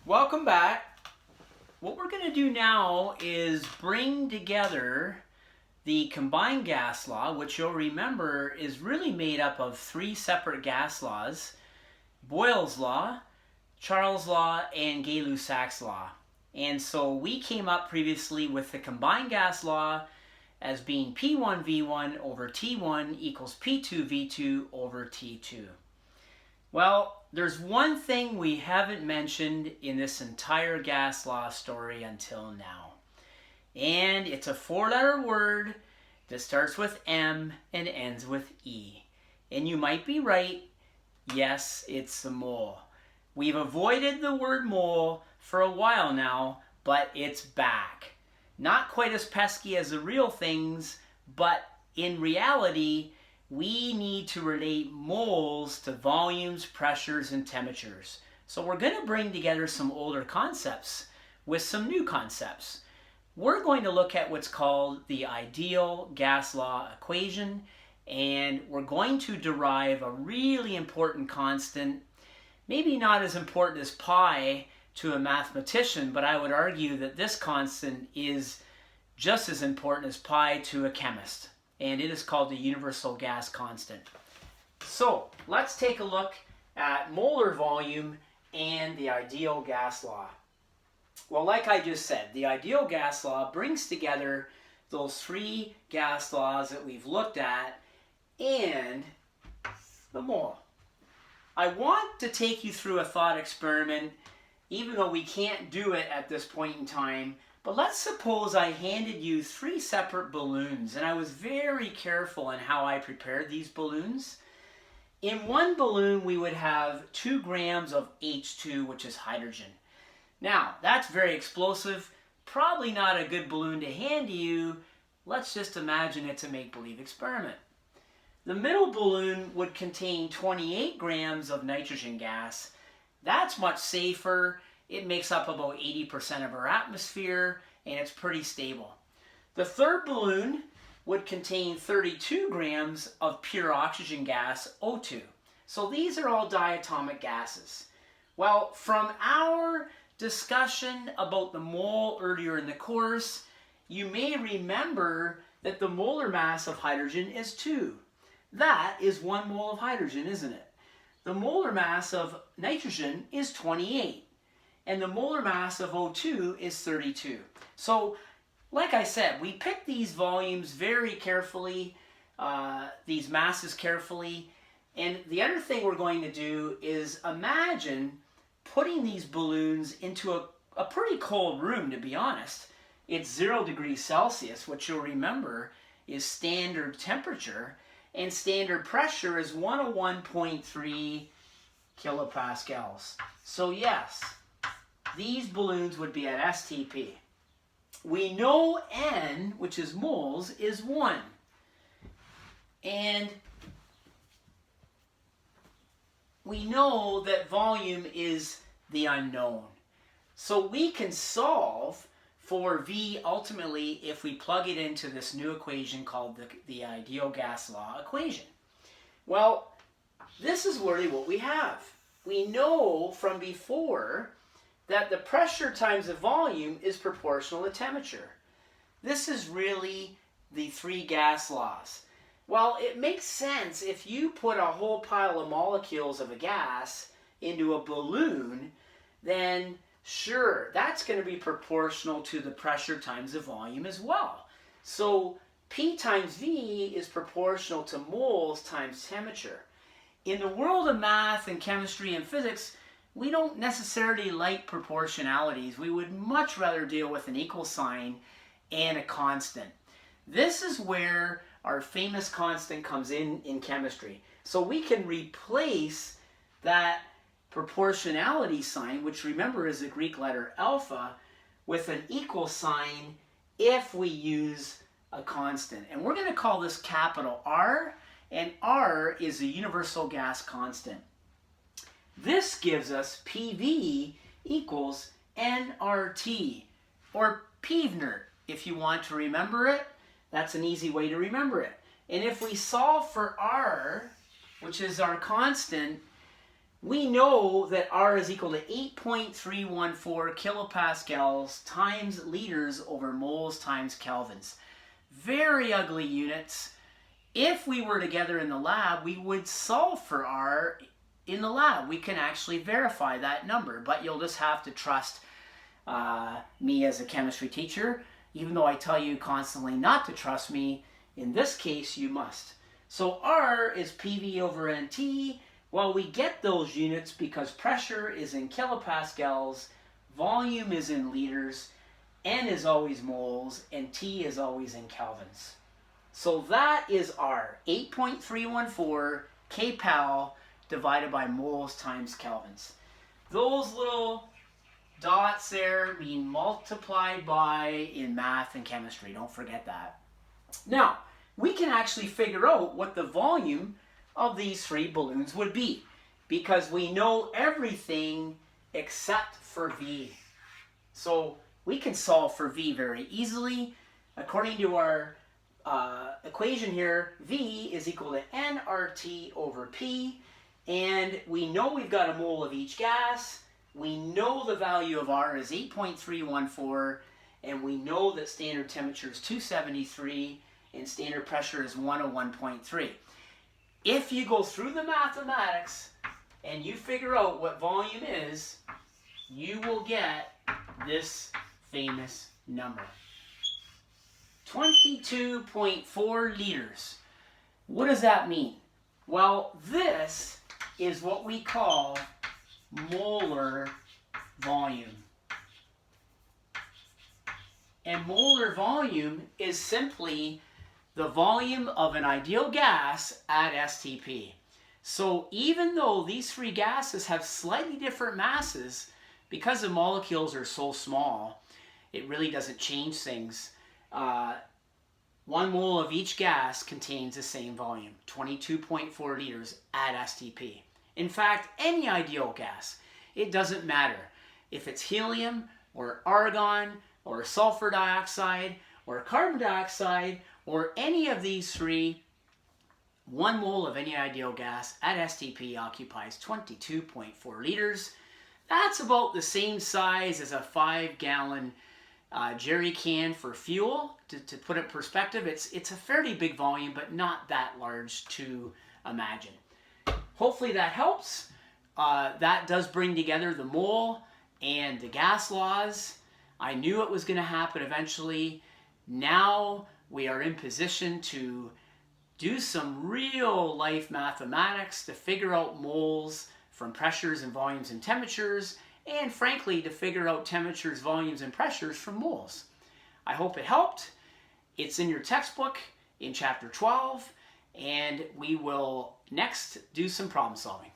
Welcome back. What we're going to do now is bring together the combined gas law, which you'll remember is really made up of three separate gas laws: Boyle's law, Charles' law, and Gay-Lussac's law. And so we came up previously with the combined gas law as being P1V1 over T1 equals P2V2 over T2. Well, there's one thing we haven't mentioned in this entire gas law story until now. And it's a four-letter word that starts with M and ends with E. And you might be right, yes, it's the mole. We've avoided the word mole for a while now, but it's back. Not quite as pesky as the real things, but in reality, we need to relate moles to volumes, pressures, and temperatures. So we're going to bring together some older concepts with some new concepts. We're going to look at what's called the ideal gas law equation, and we're going to derive a really important constant, maybe not as important as pi to a mathematician, but I would argue that this constant is just as important as pi to a chemist, and it is called the universal gas constant. So let's take a look at molar volume and the ideal gas law. Well, like I just said, the ideal gas law brings together those three gas laws that we've looked at and the mole. I want to take you through a thought experiment, even though we can't do it at this point in time. But let's suppose I handed you three separate balloons, and I was very careful in how I prepared these balloons. In one balloon, we would have 2 grams of H2, which is hydrogen. Now, that's very explosive, probably not a good balloon to hand to you. Let's just imagine it's a make-believe experiment. The middle balloon would contain 28 grams of nitrogen gas. That's much safer. It makes up about 80% of our atmosphere, and it's pretty stable. The third balloon would contain 32 grams of pure oxygen gas, O2. So these are all diatomic gases. Well, from our discussion about the mole earlier in the course, you may remember that the molar mass of hydrogen is 2. That is 1 mole of hydrogen, isn't it? The molar mass of nitrogen is 28. And the molar mass of O2 is 32. So, like I said, we picked these volumes very carefully, these masses carefully. And the other thing we're going to do is imagine putting these balloons into a pretty cold room, to be honest. It's 0 degrees Celsius, which you'll remember is standard temperature, and standard pressure is 101.3 kilopascals. So yes, these balloons would be at STP. We know N, which is moles, is 1. And we know that volume is the unknown. So we can solve for V ultimately if we plug it into this new equation called the ideal gas law equation. Well, this is really what we have. We know from before that the pressure times the volume is proportional to temperature. This is really the three gas laws. Well, it makes sense if you put a whole pile of molecules of a gas into a balloon, then sure, that's going to be proportional to the pressure times the volume as well. So P times V is proportional to moles times temperature. In the world of math and chemistry and physics, we don't necessarily like proportionalities. We would much rather deal with an equal sign and a constant. This is where our famous constant comes in chemistry. So we can replace that proportionality sign, which remember is the Greek letter alpha, with an equal sign if we use a constant. And we're going to call this capital R, and R is the universal gas constant. This gives us PV equals nRT, or Pevnert, if you want to remember it. That's an easy way to remember it. And if we solve for R, which is our constant, we know that R is equal to 8.314 kilopascals times liters over moles times kelvins. Very ugly units. If we were together in the lab, we would solve for R in the lab. We can actually verify that number, but you'll just have to trust me as a chemistry teacher. Even though I tell you constantly not to trust me, in this case you must. So R is PV over NT. Well, we get those units because pressure is in kilopascals, volume is in liters, N is always moles, and T is always in kelvins. So that is R, 8.314 kPa divided by moles times kelvins. Those little dots there mean multiplied by in math and chemistry. Don't forget that. Now, we can actually figure out what the volume of these three balloons would be because we know everything except for V. So we can solve for V very easily. According to our equation here, V is equal to nRT over P, and we know we've got a mole of each gas. We know the value of R is 8.314, and we know that standard temperature is 273 and standard pressure is 101.3. If you go through the mathematics and you figure out what volume is, you will get this famous number. 22.4 liters. What does that mean? Well, this is what we call molar volume. And molar volume is simply the volume of an ideal gas at STP. So even though these three gases have slightly different masses, because the molecules are so small, it really doesn't change things. 1 mole of each gas contains the same volume, 22.4 liters at STP. In fact, any ideal gas, it doesn't matter if it's helium or argon or sulfur dioxide or carbon dioxide or any of these three, 1 mole of any ideal gas at STP occupies 22.4 liters. That's about the same size as a 5-gallon jerry can for fuel. To put it in perspective, it's a fairly big volume, but not that large to imagine. Hopefully that helps. That does bring together the mole and the gas laws. I knew it was going to happen eventually. Now we are in position to do some real life mathematics to figure out moles from pressures and volumes and temperatures, and frankly to figure out temperatures, volumes, and pressures from moles. I hope it helped. It's in your textbook in chapter 12, and we will next do some problem solving.